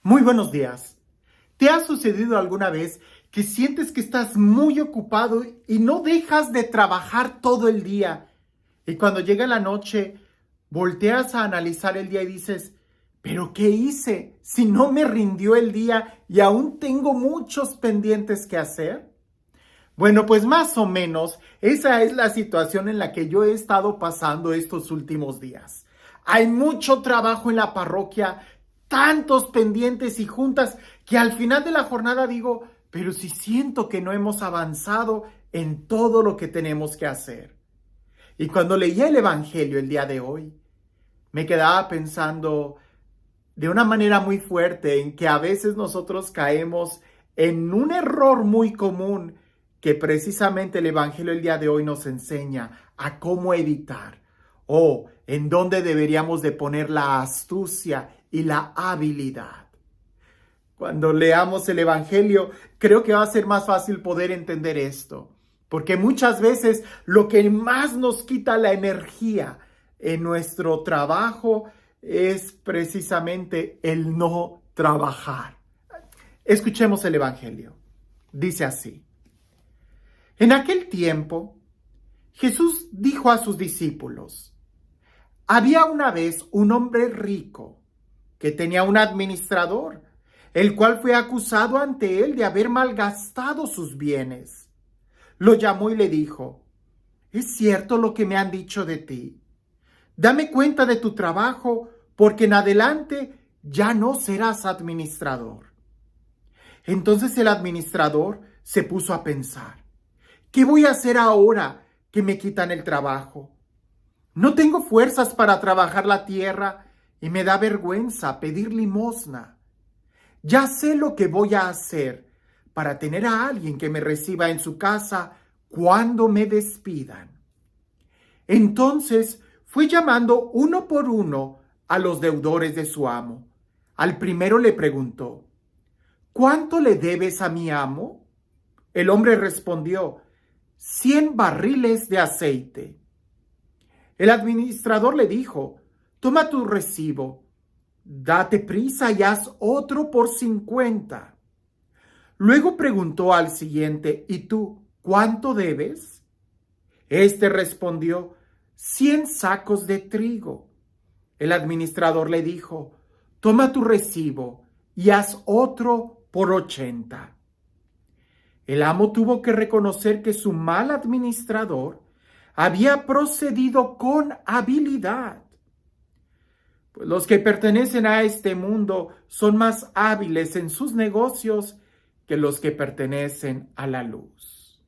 Muy buenos días. ¿Te ha sucedido alguna vez que sientes que estás muy ocupado y no dejas de trabajar todo el día? Y cuando llega la noche, volteas a analizar el día y dices, ¿pero qué hice si no me rindió el día y aún tengo muchos pendientes que hacer? Bueno, pues más o menos esa es la situación en la que yo he estado pasando estos últimos días. Hay mucho trabajo en la parroquia, tantos pendientes y juntas que al final de la jornada digo, pero si siento que no hemos avanzado en todo lo que tenemos que hacer. Y cuando leía el Evangelio el día de hoy, me quedaba pensando de una manera muy fuerte en que a veces nosotros caemos en un error muy común que precisamente el Evangelio el día de hoy nos enseña a cómo evitar o en dónde deberíamos de poner la astucia y la habilidad. Cuando leamos el Evangelio, creo que va a ser más fácil poder entender esto, porque muchas veces lo que más nos quita la energía en nuestro trabajo es precisamente el no trabajar. Escuchemos el Evangelio. Dice así: En aquel tiempo, Jesús dijo a sus discípulos: había una vez un hombre rico que tenía un administrador, el cual fue acusado ante él de haber malgastado sus bienes. Lo llamó y le dijo: ¿es cierto lo que me han dicho de ti? Dame cuenta de tu trabajo, porque en adelante ya no serás administrador. Entonces el administrador se puso a pensar: ¿qué voy a hacer ahora que me quitan el trabajo? No tengo fuerzas para trabajar la tierra y me da vergüenza pedir limosna. Ya sé lo que voy a hacer para tener a alguien que me reciba en su casa cuando me despidan. Entonces fue llamando uno por uno a los deudores de su amo. Al primero le preguntó: ¿cuánto le debes a mi amo? El hombre respondió: 100 barriles de aceite. El administrador le dijo: toma tu recibo, date prisa y haz otro por 50. Luego preguntó al siguiente: ¿y tú cuánto debes? Este respondió: 100 sacos de trigo. El administrador le dijo: toma tu recibo y haz otro por 80. El amo tuvo que reconocer que su mal administrador había procedido con habilidad. Pues los que pertenecen a este mundo son más hábiles en sus negocios que los que pertenecen a la luz.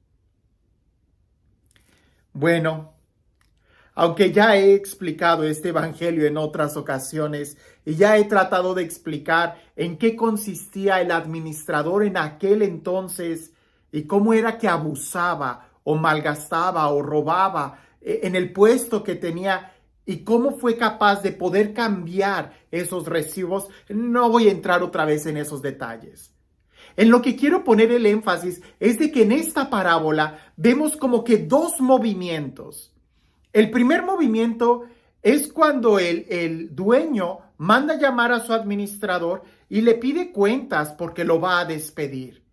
Bueno, aunque ya he explicado este evangelio en otras ocasiones y ya he tratado de explicar en qué consistía el administrador en aquel entonces y cómo era que abusaba o malgastaba o robaba en el puesto que tenía y cómo fue capaz de poder cambiar esos recibos, no voy a entrar otra vez en esos detalles. En lo que quiero poner el énfasis es de que en esta parábola vemos como que dos movimientos. El primer movimiento es cuando el dueño manda llamar a su administrador y le pide cuentas porque lo va a despedir.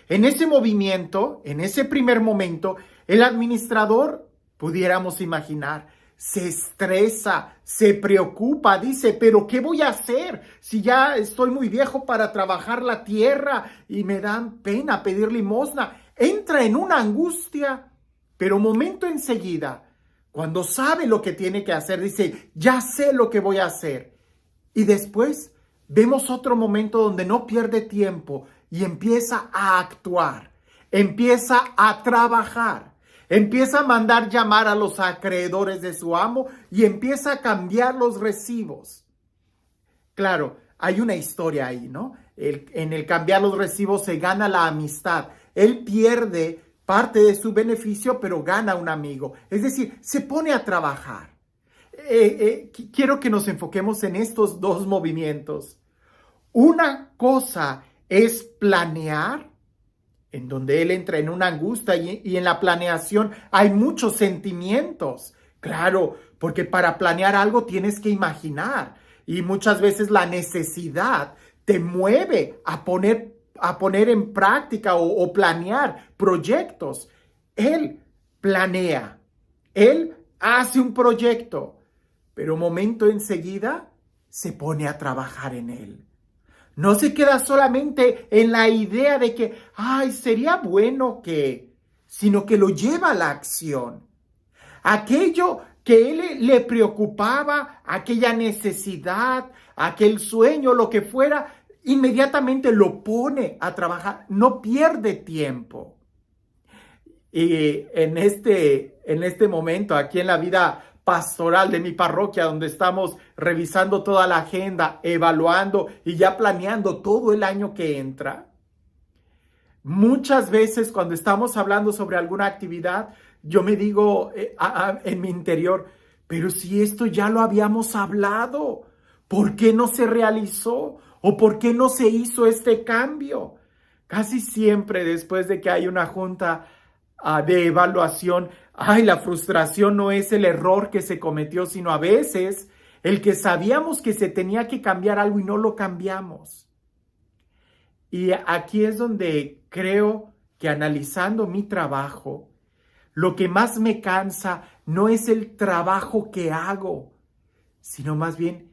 En ese movimiento, en ese primer momento, el administrador, pudiéramos imaginar, se estresa, se preocupa, dice: ¿pero qué voy a hacer si ya estoy muy viejo para trabajar la tierra y me dan pena pedir limosna? Entra en una angustia, pero momento enseguida, cuando sabe lo que tiene que hacer, dice: ya sé lo que voy a hacer. Y después vemos otro momento donde no pierde tiempo y empieza a actuar, empieza a trabajar, empieza a mandar llamar a los acreedores de su amo y empieza a cambiar los recibos. Claro, hay una historia ahí, ¿no? En el cambiar los recibos se gana la amistad. Él pierde parte de su beneficio, pero gana un amigo. Es decir, se pone a trabajar. Quiero que nos enfoquemos en estos dos movimientos. Una cosa es planear, en donde él entra en una angustia y en la planeación hay muchos sentimientos. Claro, porque para planear algo tienes que imaginar y muchas veces la necesidad te mueve a poner en práctica o planear proyectos. Él planea, él hace un proyecto, pero momento enseguida se pone a trabajar en él. No se queda solamente en la idea de que, sería bueno que, sino que lo lleva a la acción. Aquello que él le preocupaba, aquella necesidad, aquel sueño, lo que fuera, inmediatamente lo pone a trabajar, no pierde tiempo. Y en este momento, aquí en la vida pastoral de mi parroquia, donde estamos revisando toda la agenda, evaluando y ya planeando todo el año que entra, muchas veces cuando estamos hablando sobre alguna actividad, yo me digo en mi interior, pero si esto ya lo habíamos hablado, ¿por qué no se realizó? ¿O por qué no se hizo este cambio? Casi siempre después de que hay una junta de evaluación, la frustración no es el error que se cometió, sino a veces el que sabíamos que se tenía que cambiar algo y no lo cambiamos. Y aquí es donde creo que analizando mi trabajo, lo que más me cansa no es el trabajo que hago, sino más bien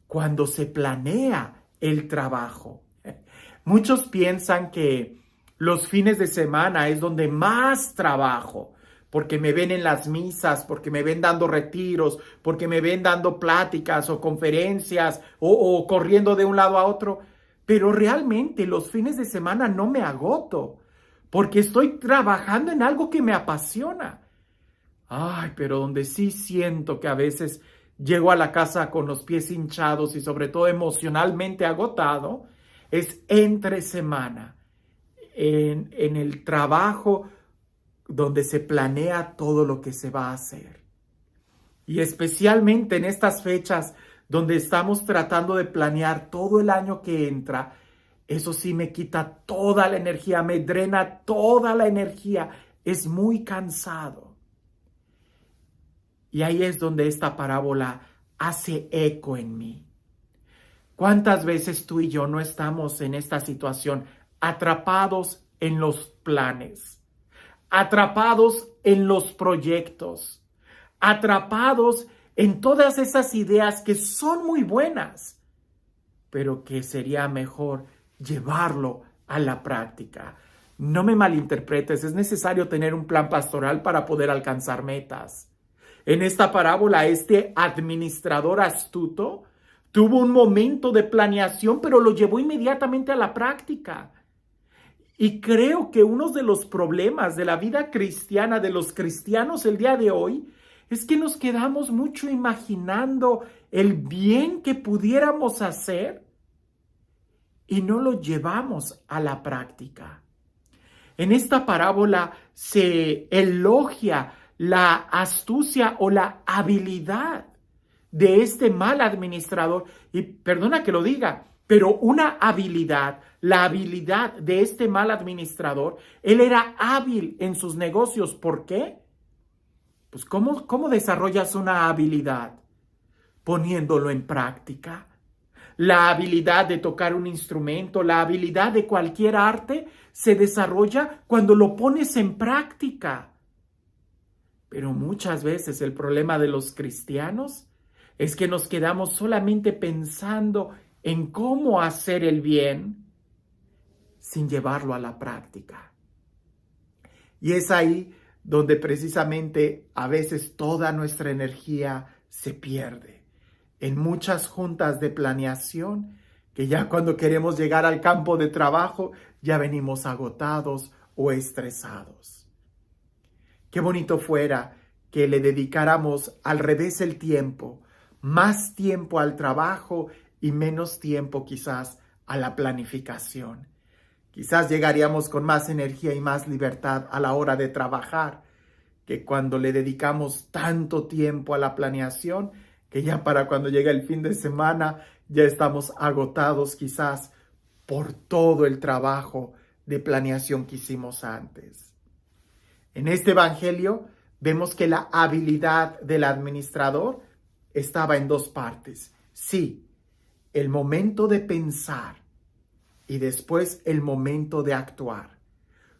cuando se planea el trabajo. Muchos piensan que los fines de semana es donde más trabajo, porque me ven en las misas, porque me ven dando retiros, porque me ven dando pláticas o conferencias o corriendo de un lado a otro. Pero realmente los fines de semana no me agoto, porque estoy trabajando en algo que me apasiona. Pero donde sí siento que a veces llego a la casa con los pies hinchados y sobre todo emocionalmente agotado, es entre semana, en el trabajo donde se planea todo lo que se va a hacer. Y especialmente en estas fechas donde estamos tratando de planear todo el año que entra, eso sí me quita toda la energía, me drena toda la energía, es muy cansado. Y ahí es donde esta parábola hace eco en mí. ¿Cuántas veces tú y yo no estamos en esta situación, atrapados en los planes, atrapados en los proyectos, atrapados en todas esas ideas que son muy buenas, pero que sería mejor llevarlo a la práctica? No me malinterpretes, es necesario tener un plan pastoral para poder alcanzar metas. En esta parábola, este administrador astuto tuvo un momento de planeación, pero lo llevó inmediatamente a la práctica. Y creo que uno de los problemas de la vida cristiana, de los cristianos el día de hoy, es que nos quedamos mucho imaginando el bien que pudiéramos hacer y no lo llevamos a la práctica. En esta parábola se elogia la astucia o la habilidad de este mal administrador. Y perdona que lo diga, pero una habilidad, la habilidad de este mal administrador, él era hábil en sus negocios. ¿Por qué? Pues ¿cómo desarrollas una habilidad? Poniéndolo en práctica. La habilidad de tocar un instrumento, la habilidad de cualquier arte se desarrolla cuando lo pones en práctica. Pero muchas veces el problema de los cristianos es que nos quedamos solamente pensando en cómo hacer el bien sin llevarlo a la práctica. Y es ahí donde precisamente a veces toda nuestra energía se pierde. En muchas juntas de planeación, que ya cuando queremos llegar al campo de trabajo, ya venimos agotados o estresados. Qué bonito fuera que le dedicáramos al revés el tiempo, más tiempo al trabajo y menos tiempo quizás a la planificación. Quizás llegaríamos con más energía y más libertad a la hora de trabajar, que cuando le dedicamos tanto tiempo a la planeación, que ya para cuando llega el fin de semana ya estamos agotados quizás por todo el trabajo de planeación que hicimos antes. En este evangelio vemos que la habilidad del administrador estaba en dos partes. Sí, el momento de pensar y después el momento de actuar.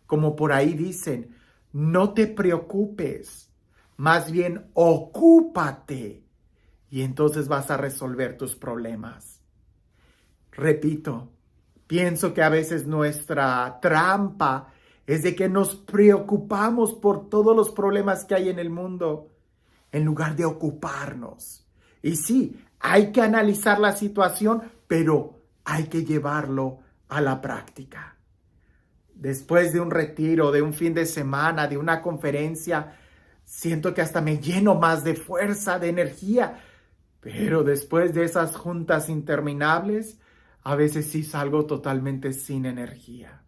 Como por ahí dicen, no te preocupes, más bien ocúpate y entonces vas a resolver tus problemas. Repito, pienso que a veces nuestra trampa es de que nos preocupamos por todos los problemas que hay en el mundo en lugar de ocuparnos. Y sí, hay que analizar la situación, pero hay que llevarlo a la práctica. Después de un retiro, de un fin de semana, de una conferencia, siento que hasta me lleno más de fuerza, de energía. Pero después de esas juntas interminables, a veces sí salgo totalmente sin energía.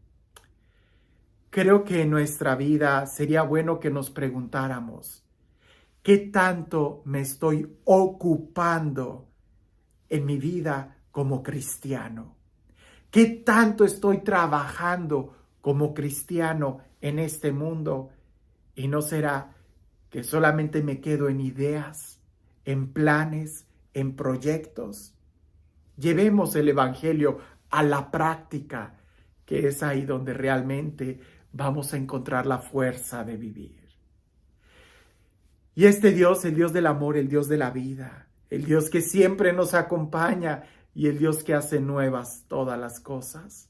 Creo que en nuestra vida sería bueno que nos preguntáramos, ¿qué tanto me estoy ocupando en mi vida como cristiano? ¿Qué tanto estoy trabajando como cristiano en este mundo? ¿Y no será que solamente me quedo en ideas, en planes, en proyectos? Llevemos el evangelio a la práctica, que es ahí donde realmente vamos a encontrar la fuerza de vivir. Y este Dios, el Dios del amor, el Dios de la vida, el Dios que siempre nos acompaña y el Dios que hace nuevas todas las cosas,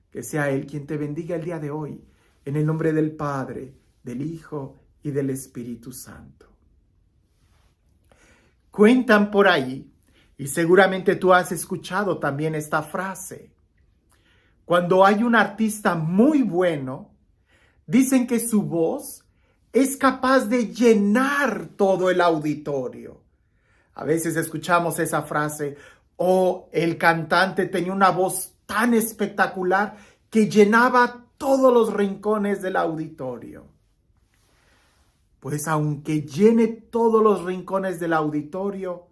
que sea Él quien te bendiga el día de hoy, en el nombre del Padre, del Hijo y del Espíritu Santo. Cuentan por ahí, y seguramente tú has escuchado también esta frase, cuando hay un artista muy bueno, dicen que su voz es capaz de llenar todo el auditorio. A veces escuchamos esa frase, el cantante tenía una voz tan espectacular que llenaba todos los rincones del auditorio. Pues aunque llene todos los rincones del auditorio,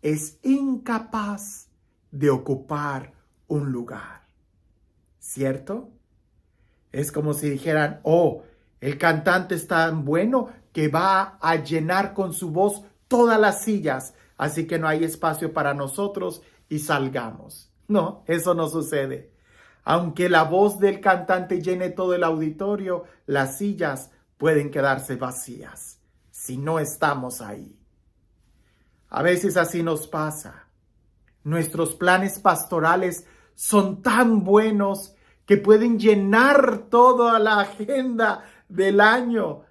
es incapaz de ocupar un lugar. ¿Cierto? Es como si dijeran, el cantante es tan bueno que va a llenar con su voz todas las sillas, así que no hay espacio para nosotros y salgamos. No, eso no sucede. Aunque la voz del cantante llene todo el auditorio, las sillas pueden quedarse vacías si no estamos ahí. A veces así nos pasa. Nuestros planes pastorales son tan buenos que pueden llenar toda la agenda del año.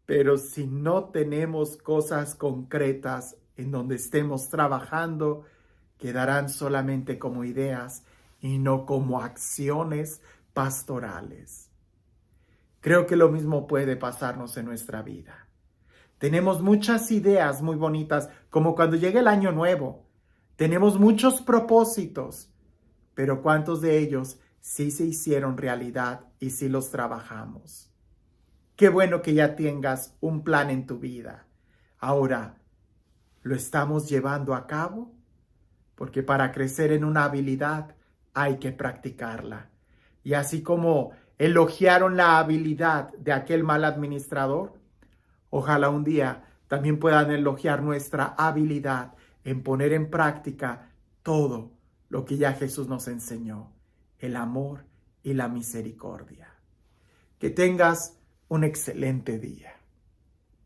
Pero si no tenemos cosas concretas en donde estemos trabajando, quedarán solamente como ideas y no como acciones pastorales. Creo que lo mismo puede pasarnos en nuestra vida. Tenemos muchas ideas muy bonitas, como cuando llega el año nuevo. Tenemos muchos propósitos, pero ¿cuántos de ellos sí se hicieron realidad y sí los trabajamos? Qué bueno que ya tengas un plan en tu vida. Ahora, ¿lo estamos llevando a cabo? Porque para crecer en una habilidad hay que practicarla. Y así como elogiaron la habilidad de aquel mal administrador, ojalá un día también puedan elogiar nuestra habilidad en poner en práctica todo lo que ya Jesús nos enseñó, el amor y la misericordia. Que tengas un excelente día.